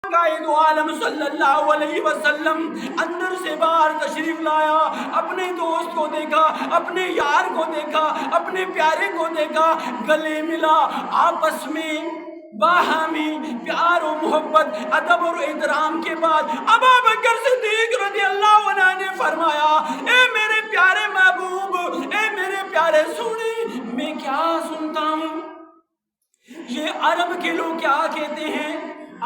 قائد عالم صلی اللہ علیہ وسلم اندر سے باہر تشریف لایا، اپنے دوست کو دیکھا، اپنے یار کو دیکھا، اپنے پیارے کو دیکھا، گلے ملا، آپس میں باہمی پیار و محبت، ادب اور احترام کے بعد ابو بکر صدیق رضی اللہ عنہ نے فرمایا، اے میرے پیارے محبوب، اے میرے پیارے سونے، میں کیا سنتا ہوں؟ یہ عرب کے لوگ کیا کہتے ہیں؟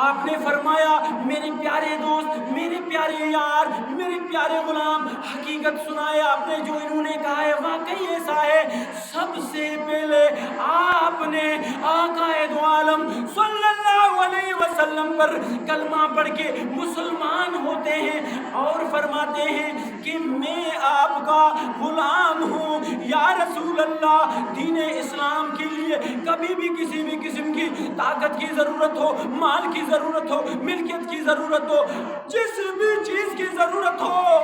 آپ نے فرمایا، میرے پیارے دوست، میرے پیارے یار، میرے پیارے غلام، حقیقت سنائے آپ نے جو انہوں نے کہا ہے واقعی ایسا ہے۔ سب سے پہلے آپ نے آقا دو عالم صلی اللہ علیہ وسلم پر کلمہ پڑھ کے مسلمان ہوتے ہیں اور فرماتے ہیں کہ میں آپ کا غلام ہوں یا رسول اللہ۔ دین اسلام کے لیے کبھی بھی کسی بھی قسم کی طاقت کی ضرورت ہو، مال کی ضرورت ہو، ملکیت کی ضرورت ہو، جس بھی چیز کی ضرورت ہو،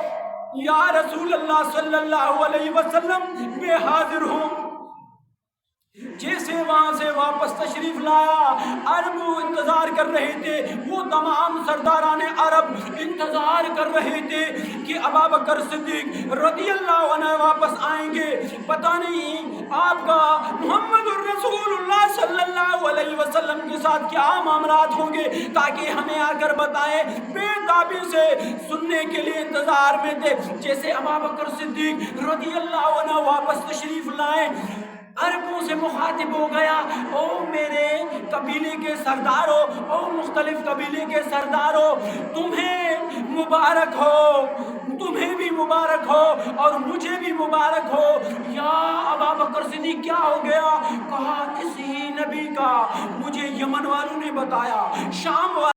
یا رسول اللہ صلی اللہ علیہ وسلم میں حاضر ہوں۔ جیسے وہاں سے واپس تشریف لایا، عرب انتظار کر رہے تھے، وہ تمام سرداران عرب انتظار کر رہے تھے کہ ابو بکر صدیق رضی اللہ عنہ واپس آئیں گے۔ پتہ نہیں آپ کا محمد الرسول اللہ صلی اللہ علیہ وسلم کے ساتھ کیا معاملات ہوں گے تاکہ ہمیں آ کر بتائیں۔ بے تابی سے سننے کے لیے انتظار میں تھے۔ جیسے ابو بکر صدیق رضی اللہ عنہ واپس تشریف لائیں، عربوں سے مخاطب ہو گیا، او میرے قبیلے کے سرداروں، او مختلف قبیلے کے سرداروں، تمہیں مبارک ہو، تمہیں بھی مبارک ہو اور مجھے بھی مبارک ہو۔ یا ابو بکر صدیق کیا ہو گیا؟ کہا اسی نبی کا مجھے یمن والوں نے بتایا، شام والوں